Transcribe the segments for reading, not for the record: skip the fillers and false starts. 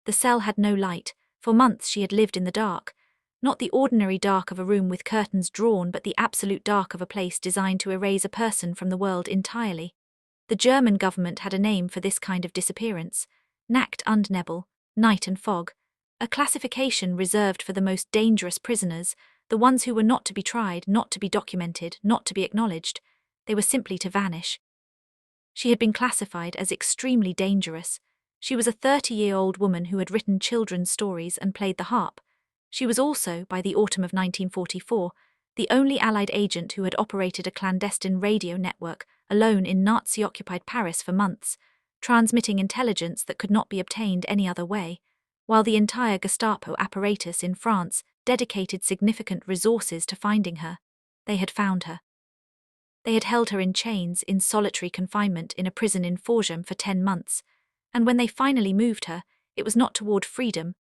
The cell had no light. For months she had lived in the dark. Not the ordinary dark of a room with curtains drawn, but the absolute dark of a place designed to erase a person from the world entirely. The German government had a name for this kind of disappearance: Nacht und Nebel, night and fog, a classification reserved for the most dangerous prisoners, the ones who were not to be tried, not to be documented, not to be acknowledged. They were simply to vanish. She had been classified as extremely dangerous. She was a 30-year-old woman who had written children's stories and played the harp. She was also, by the autumn of 1944, the only Allied agent who had operated a clandestine radio network alone in Nazi-occupied Paris for months, transmitting intelligence that could not be obtained any other way, while the entire Gestapo apparatus in France dedicated significant resources to finding her. They had found her. They had held her in chains, in solitary confinement in a prison in Forges for 10 months, and when they finally moved her, it was not toward freedom.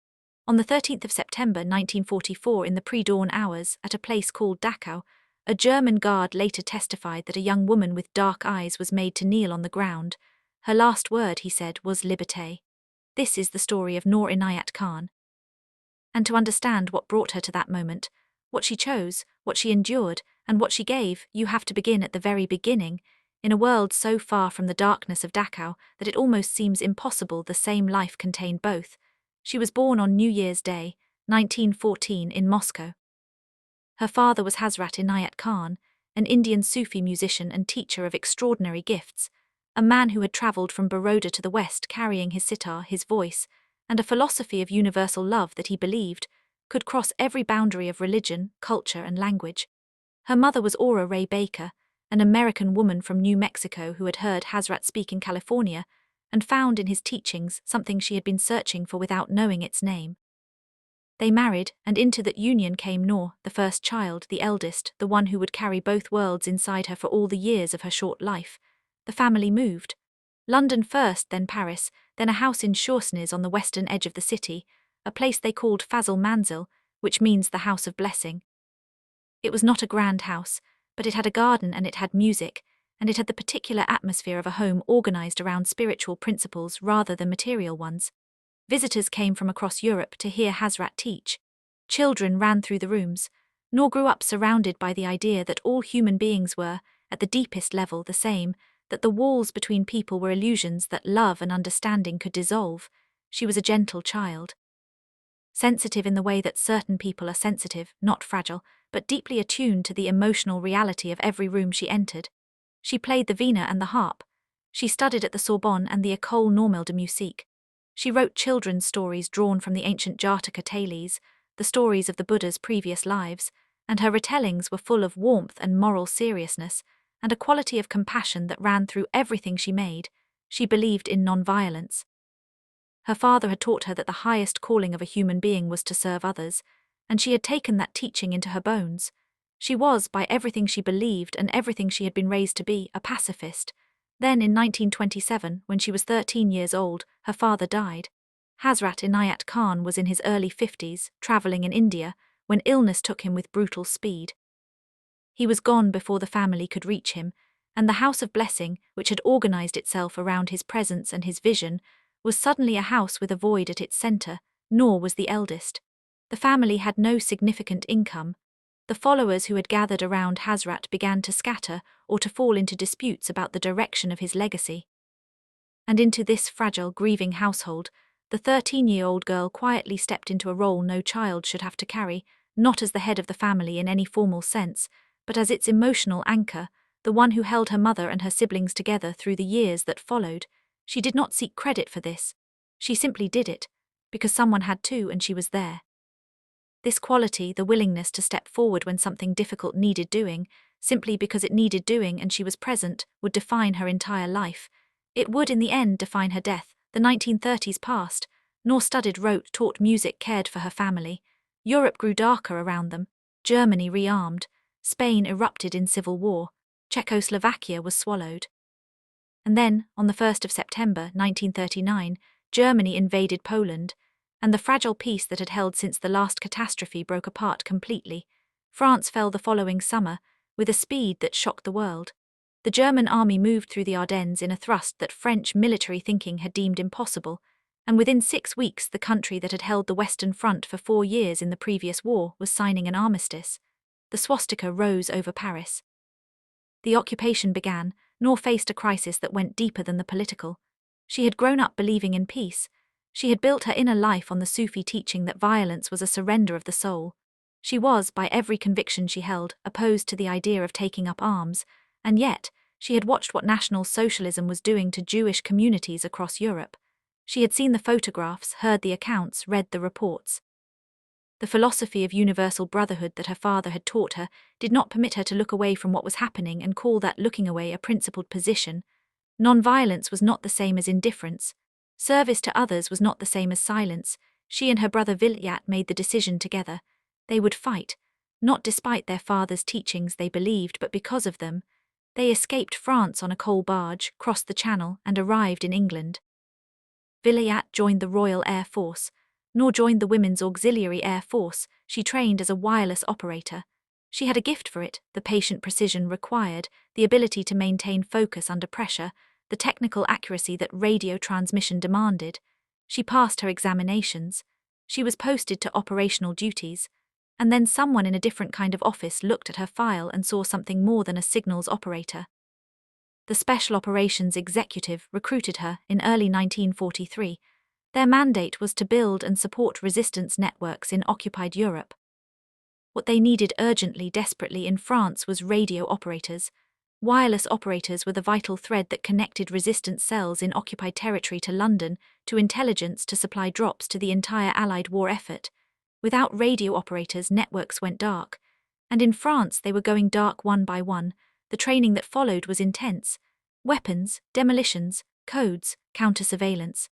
On the 13th of September 1944, in the pre-dawn hours, at a place called Dachau, a German guard later testified that a young woman with dark eyes was made to kneel on the ground. Her last word, he said, was liberté. This is the story of Noor Inayat Khan. And to understand what brought her to that moment, what she chose, what she endured, and what she gave, you have to begin at the very beginning, in a world so far from the darkness of Dachau that it almost seems impossible the same life contained both. She was born on New Year's Day, 1914, in Moscow. Her father was Hazrat Inayat Khan, an Indian Sufi musician and teacher of extraordinary gifts, a man who had travelled from Baroda to the West carrying his sitar, his voice, and a philosophy of universal love that he believed could cross every boundary of religion, culture and language. Her mother was Aura Ray Baker, an American woman from New Mexico who had heard Hazrat speak in California and found in his teachings something she had been searching for without knowing its name. They married, and into that union came Noor, the first child, the eldest, the one who would carry both worlds inside her for all the years of her short life. The family moved. London first, then Paris, then a house in Chorsnes on the western edge of the city, a place they called Fazl Manzil, which means the house of blessing. It was not a grand house, but it had a garden and it had music, and it had the particular atmosphere of a home organized around spiritual principles rather than material ones. Visitors came from across Europe to hear Hazrat teach. Children ran through the rooms. Noor grew up surrounded by the idea that all human beings were, at the deepest level, the same, that the walls between people were illusions that love and understanding could dissolve. She was a gentle child. Sensitive in the way that certain people are sensitive, not fragile, but deeply attuned to the emotional reality of every room she entered. She played the veena and the harp. She studied at the Sorbonne and the École Normale de Musique. She wrote children's stories drawn from the ancient Jataka tales, the stories of the Buddha's previous lives, and her retellings were full of warmth and moral seriousness, and a quality of compassion that ran through everything she made. She believed in non-violence. Her father had taught her that the highest calling of a human being was to serve others, and she had taken that teaching into her bones. She was, by everything she believed and everything she had been raised to be, a pacifist. Then in 1927, when she was 13 years old, her father died. Hazrat Inayat Khan was in his early 50s, travelling in India, when illness took him with brutal speed. He was gone before the family could reach him, and the House of Blessing, which had organised itself around his presence and his vision, was suddenly a house with a void at its centre. Noor was the eldest. The family had no significant income. The followers who had gathered around Hazrat began to scatter or to fall into disputes about the direction of his legacy. And into this fragile, grieving household, the 13-year-old girl quietly stepped into a role no child should have to carry, not as the head of the family in any formal sense, but as its emotional anchor, the one who held her mother and her siblings together through the years that followed. She did not seek credit for this. She simply did it, because someone had to and she was there. This quality, the willingness to step forward when something difficult needed doing, simply because it needed doing and she was present, would define her entire life. It would in the end define her death. The 1930s passed. Noor studied, wrote, taught music, cared for her family. Europe grew darker around them. Germany rearmed. Spain erupted in civil war. Czechoslovakia was swallowed. And then, on the 1st of September 1939, Germany invaded Poland, and the fragile peace that had held since the last catastrophe broke apart completely. France fell the following summer, with a speed that shocked the world. The German army moved through the Ardennes in a thrust that French military thinking had deemed impossible, And within 6 weeks the country that had held the Western Front for 4 years in the previous war was signing an armistice. The swastika rose over Paris. The occupation began. Noor faced a crisis that went deeper than the political. She had grown up believing in peace. She had built her inner life on the Sufi teaching that violence was a surrender of the soul. She was, by every conviction she held, opposed to the idea of taking up arms, and yet, she had watched what National Socialism was doing to Jewish communities across Europe. She had seen the photographs, heard the accounts, read the reports. The philosophy of universal brotherhood that her father had taught her did not permit her to look away from what was happening and call that looking away a principled position. Non-violence was not the same as indifference. Service to others was not the same as silence. She and her brother Vilayat made the decision together. They would fight, not despite their father's teachings they believed, but because of them. They escaped France on a coal barge, crossed the Channel, and arrived in England. Vilayat joined the Royal Air Force. Noor joined the Women's Auxiliary Air Force. She trained as a wireless operator. She had a gift for it, the patient precision required, the ability to maintain focus under pressure, the technical accuracy that radio transmission demanded. She passed her examinations. She was posted to operational duties. And then someone in a different kind of office looked at her file and saw something more than a signals operator. The Special Operations Executive recruited her in early 1943. Their mandate was to build and support resistance networks in occupied Europe. What they needed urgently, desperately in France was radio operators. Wireless operators were the vital thread that connected resistance cells in occupied territory to London, to intelligence, to supply drops to the entire Allied war effort. Without radio operators, networks went dark. And in France they were going dark one by one. The training that followed was intense. Weapons, demolitions, codes, counter-surveillance.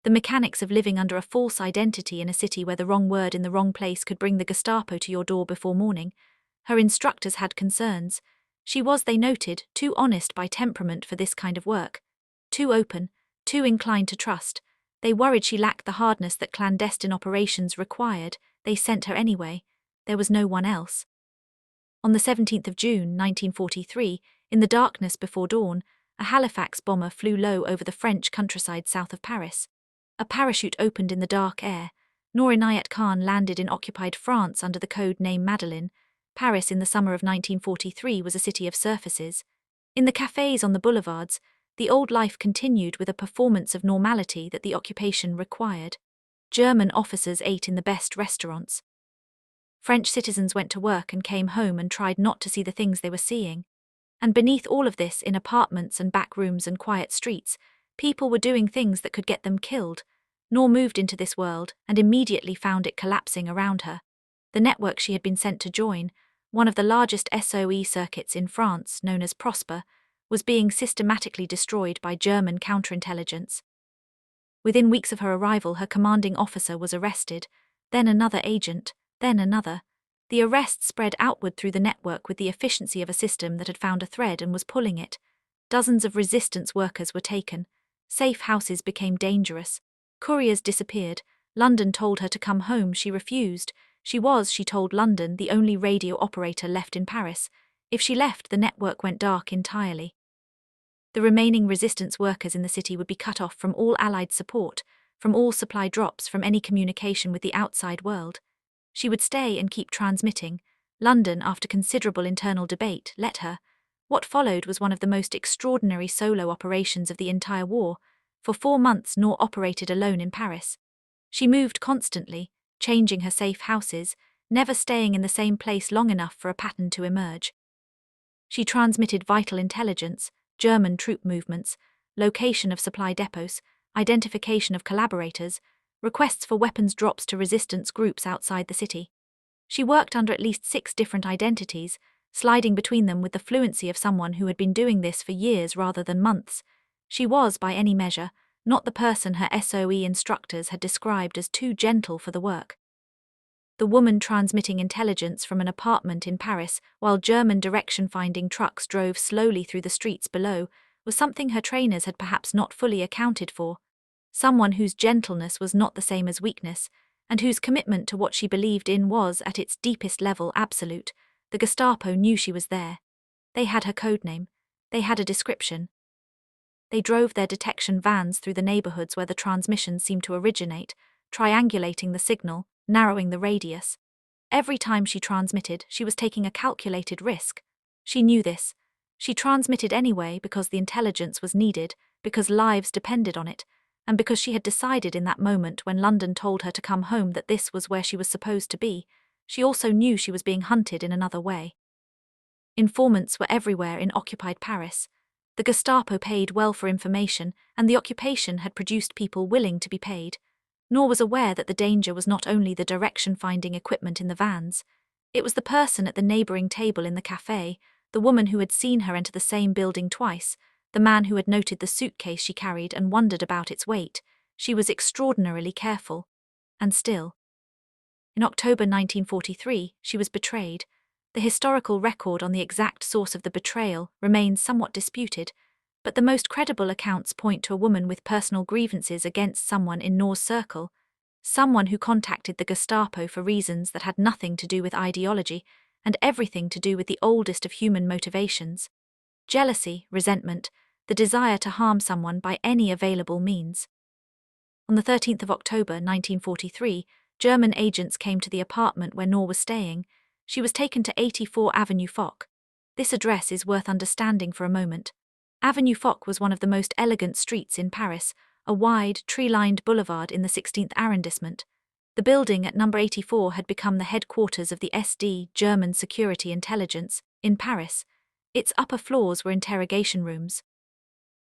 The mechanics of living under a false identity in a city where the wrong word in the wrong place could bring the Gestapo to your door before morning. Her instructors had concerns. She was, they noted, too honest by temperament for this kind of work. Too open, too inclined to trust. They worried she lacked the hardness that clandestine operations required. They sent her anyway. There was no one else. On the 17th of June, 1943, in the darkness before dawn, a Halifax bomber flew low over the French countryside south of Paris. A parachute opened in the dark air. Noor Inayat Khan landed in occupied France under the code name Madeleine. Paris in the summer of 1943 was a city of surfaces. In the cafes on the boulevards, the old life continued with a performance of normality that the occupation required. German officers ate in the best restaurants. French citizens went to work and came home and tried not to see the things they were seeing. And beneath all of this, in apartments and back rooms and quiet streets, people were doing things that could get them killed. Noor moved into this world and immediately found it collapsing around her. The network she had been sent to join, one of the largest SOE circuits in France, known as Prosper, was being systematically destroyed by German counterintelligence. Within weeks of her arrival, her commanding officer was arrested, then another agent, then another. The arrests spread outward through the network with the efficiency of a system that had found a thread and was pulling it. Dozens of resistance workers were taken. Safe houses became dangerous. Couriers disappeared. London told her to come home. She refused. She was, she told London, the only radio operator left in Paris. If she left, the network went dark entirely. The remaining resistance workers in the city would be cut off from all Allied support, from all supply drops, from any communication with the outside world. She would stay and keep transmitting. London, after considerable internal debate, let her. What followed was one of the most extraordinary solo operations of the entire war. For 4 months Noor operated alone in Paris. She moved constantly, changing her safe houses, never staying in the same place long enough for a pattern to emerge. She transmitted vital intelligence, German troop movements, location of supply depots, identification of collaborators, requests for weapons drops to resistance groups outside the city. She worked under at least 6 different identities, sliding between them with the fluency of someone who had been doing this for years rather than months. She was, by any measure, not the person her SOE instructors had described as too gentle for the work. The woman transmitting intelligence from an apartment in Paris while German direction-finding trucks drove slowly through the streets below was something her trainers had perhaps not fully accounted for. Someone whose gentleness was not the same as weakness, and whose commitment to what she believed in was, at its deepest level, absolute. The Gestapo knew she was there. They had her codename. They had a description. They drove their detection vans through the neighborhoods where the transmissions seemed to originate, triangulating the signal, narrowing the radius. Every time she transmitted, she was taking a calculated risk. She knew this. She transmitted anyway because the intelligence was needed, because lives depended on it, and because she had decided in that moment when London told her to come home that this was where she was supposed to be. She also knew she was being hunted in another way. Informants were everywhere in occupied Paris. The Gestapo paid well for information, and the occupation had produced people willing to be paid. Noor was aware that the danger was not only the direction-finding equipment in the vans. It was the person at the neighbouring table in the café, the woman who had seen her enter the same building twice, the man who had noted the suitcase she carried and wondered about its weight. She was extraordinarily careful. And still. In October 1943, she was betrayed. The historical record on the exact source of the betrayal remains somewhat disputed, but the most credible accounts point to a woman with personal grievances against someone in Noor's circle, someone who contacted the Gestapo for reasons that had nothing to do with ideology and everything to do with the oldest of human motivations: jealousy, resentment, the desire to harm someone by any available means. On the 13th of October 1943, German agents came to the apartment where Noor was staying. She was taken to 84 Avenue Foch. This address is worth understanding for a moment. Avenue Foch was one of the most elegant streets in Paris, a wide, tree-lined boulevard in the 16th arrondissement. The building at number 84 had become the headquarters of the SD, German Security Intelligence, in Paris. Its upper floors were interrogation rooms.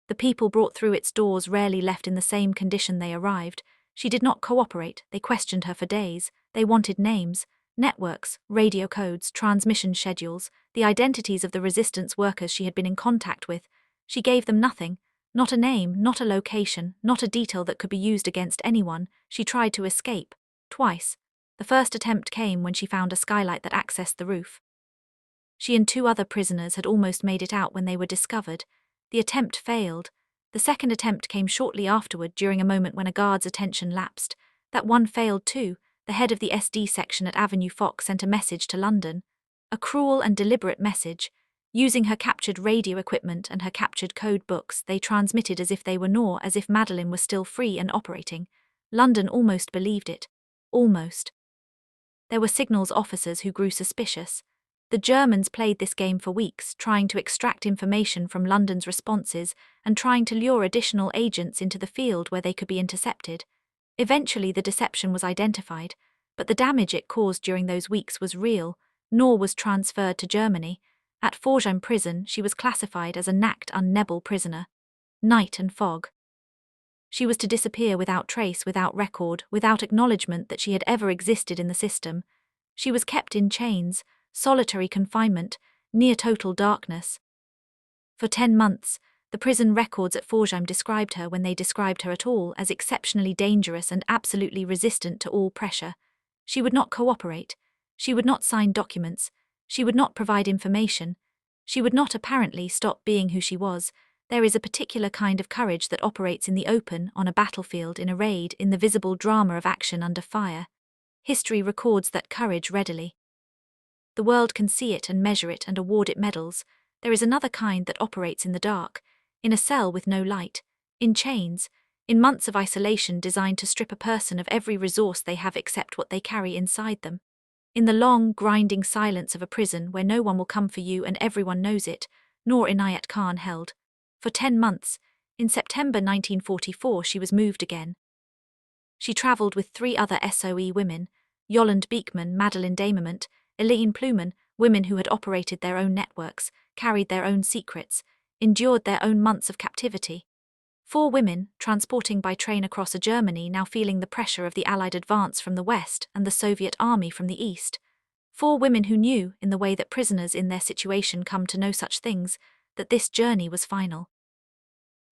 The people brought through its doors rarely left in the same condition they arrived. She did not cooperate. They questioned her for days. They wanted names, networks, radio codes, transmission schedules, the identities of the resistance workers she had been in contact with. She gave them nothing, not a name, not a location, not a detail that could be used against anyone. She tried to escape. Twice. The first attempt came when she found a skylight that accessed the roof. She and 2 other prisoners had almost made it out when they were discovered. The attempt failed. The second attempt came shortly afterward during a moment when a guard's attention lapsed. That one failed too. The head of the SD section at Avenue Foch sent a message to London. A cruel and deliberate message. Using her captured radio equipment and her captured code books, they transmitted as if they were Noor, as if Madeleine was still free and operating. London almost believed it. Almost. There were signals officers who grew suspicious. The Germans played this game for weeks, trying to extract information from London's responses and trying to lure additional agents into the field where they could be intercepted. Eventually the deception was identified, but the damage it caused during those weeks was real. Noor was transferred to Germany. At Forchheim prison, she was classified as a Nacht und Nebel prisoner. Night and fog. She was to disappear without trace, without record, without acknowledgement that she had ever existed in the system. She was kept in chains, solitary confinement, near total darkness. For 10 months, the prison records at Forchheim described her, when they described her at all, as exceptionally dangerous and absolutely resistant to all pressure. She would not cooperate. She would not sign documents. She would not provide information. She would not apparently stop being who she was. There is a particular kind of courage that operates in the open, on a battlefield, in a raid, in the visible drama of action under fire. History records that courage readily. The world can see it and measure it and award it medals. There is another kind that operates in the dark, in a cell with no light, in chains, in months of isolation designed to strip a person of every resource they have except what they carry inside them. In the long, grinding silence of a prison where no one will come for you and everyone knows it, Noor Inayat Khan held. For 10 months, in September 1944 she was moved again. She travelled with 3 other SOE women, Yolande Beekman, Madeleine Desmament, Eline Pluman, women who had operated their own networks, carried their own secrets, endured their own months of captivity. 4 women, transporting by train across a Germany now feeling the pressure of the Allied advance from the west and the Soviet army from the east. 4 women who knew, in the way that prisoners in their situation come to know such things, that this journey was final.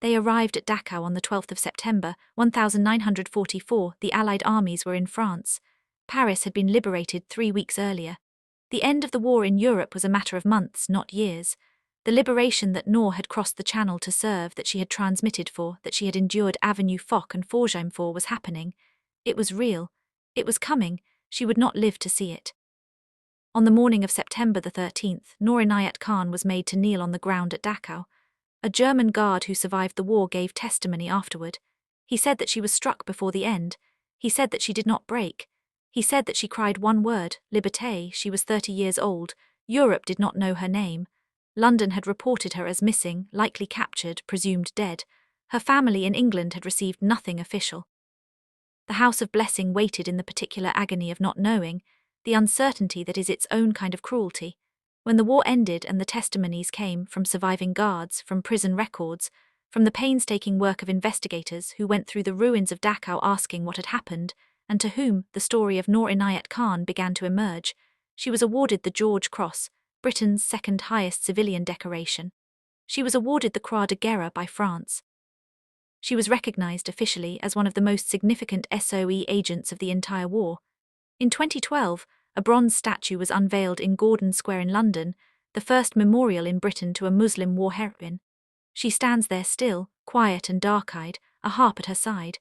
They arrived at Dachau on the 12th of September, 1944. The Allied armies were in France. Paris had been liberated 3 weeks earlier. The end of the war in Europe was a matter of months, not years. The liberation that Noor had crossed the channel to serve, that she had transmitted for, that she had endured Avenue Foch and Forchheim for, was happening. It was real. It was coming. She would not live to see it. On the morning of September the 13th, Noor Inayat Khan was made to kneel on the ground at Dachau. A German guard who survived the war gave testimony afterward. He said that she was struck before the end. He said that she did not break. He said that she cried one word, liberté. She was 30 years old. Europe did not know her name. London had reported her as missing, likely captured, presumed dead. Her family in England had received nothing official. The House of Blessing waited in the particular agony of not knowing, the uncertainty that is its own kind of cruelty. When the war ended and the testimonies came from surviving guards, from prison records, from the painstaking work of investigators who went through the ruins of Dachau asking what had happened, and to whom the story of Noor Inayat Khan began to emerge, she was awarded the George Cross, Britain's second highest civilian decoration. She was awarded the Croix de Guerre by France. She was recognized officially as one of the most significant SOE agents of the entire war. In 2012, a bronze statue was unveiled in Gordon Square in London, the first memorial in Britain to a Muslim war heroine. She stands there still, quiet and dark-eyed, a harp at her side.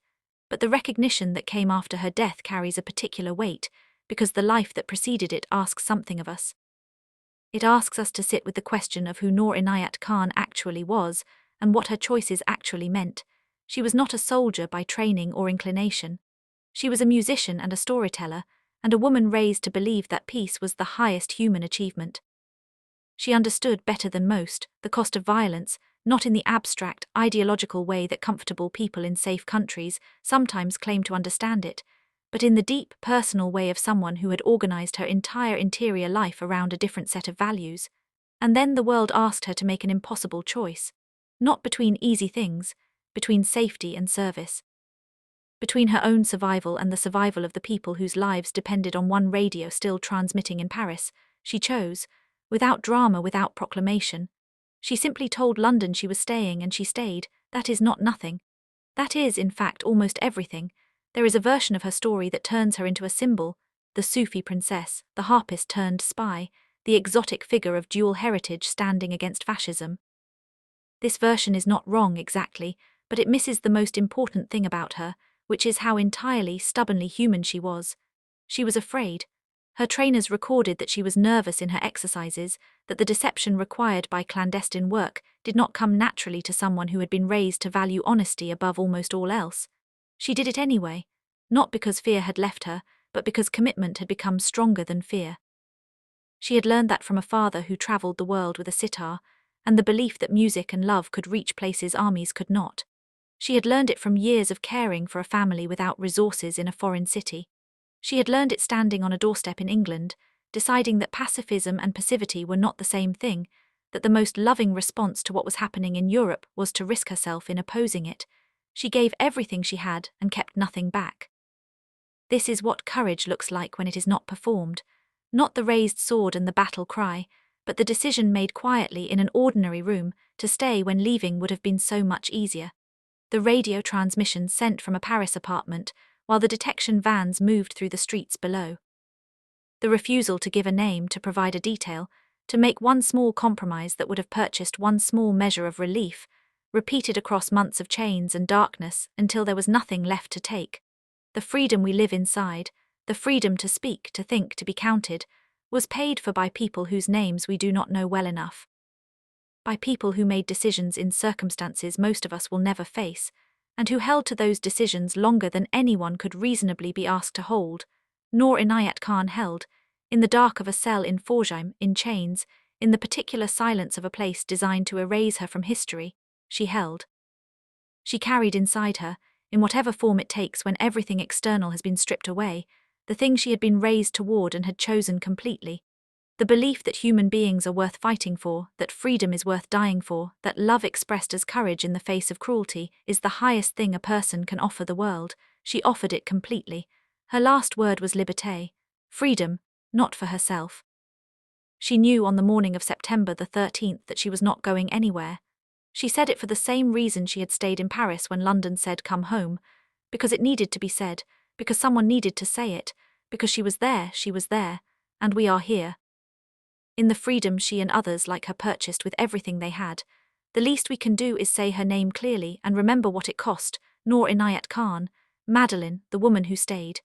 But the recognition that came after her death carries a particular weight, because the life that preceded it asks something of us. It asks us to sit with the question of who Noor Inayat Khan actually was, and what her choices actually meant. She was not a soldier by training or inclination. She was a musician and a storyteller, and a woman raised to believe that peace was the highest human achievement. She understood better than most the cost of violence, not in the abstract, ideological way that comfortable people in safe countries sometimes claim to understand it, but in the deep, personal way of someone who had organized her entire interior life around a different set of values. And then the world asked her to make an impossible choice. Not between easy things, between safety and service. Between her own survival and the survival of the people whose lives depended on one radio still transmitting in Paris, she chose, without drama, without proclamation. She simply told London she was staying, and she stayed. That is not nothing. That is, in fact, almost everything. There is a version of her story that turns her into a symbol, the Sufi princess, the harpist turned spy, the exotic figure of dual heritage standing against fascism. This version is not wrong exactly, but it misses the most important thing about her, which is how entirely, stubbornly human she was. She was afraid. Her trainers recorded that she was nervous in her exercises, that the deception required by clandestine work did not come naturally to someone who had been raised to value honesty above almost all else. She did it anyway, not because fear had left her, but because commitment had become stronger than fear. She had learned that from a father who travelled the world with a sitar, and the belief that music and love could reach places armies could not. She had learned it from years of caring for a family without resources in a foreign city. She had learned it standing on a doorstep in England, deciding that pacifism and passivity were not the same thing, that the most loving response to what was happening in Europe was to risk herself in opposing it. She gave everything she had and kept nothing back. This is what courage looks like when it is not performed, not the raised sword and the battle cry, but the decision made quietly in an ordinary room to stay when leaving would have been so much easier. The radio transmission sent from a Paris apartment, while the detection vans moved through the streets below. The refusal to give a name, to provide a detail, to make one small compromise that would have purchased one small measure of relief, repeated across months of chains and darkness until there was nothing left to take. The freedom we live inside, the freedom to speak, to think, to be counted, was paid for by people whose names we do not know well enough. By people who made decisions in circumstances most of us will never face, and who held to those decisions longer than anyone could reasonably be asked to hold. Noor Inayat Khan held, in the dark of a cell in Forgeheim, in chains, in the particular silence of a place designed to erase her from history, she held. She carried inside her, in whatever form it takes when everything external has been stripped away, the thing she had been raised toward and had chosen completely. The belief that human beings are worth fighting for, that freedom is worth dying for, that love expressed as courage in the face of cruelty is the highest thing a person can offer the world. She offered it completely. Her last word was liberté, freedom, not for herself. She knew on the morning of September the 13th that she was not going anywhere. She said it for the same reason she had stayed in Paris when London said come home, because it needed to be said, because someone needed to say it, because she was there, and we are here. In the freedom she and others like her purchased with everything they had, the least we can do is say her name clearly and remember what it cost, Noor Inayat Khan, Madeline, the woman who stayed.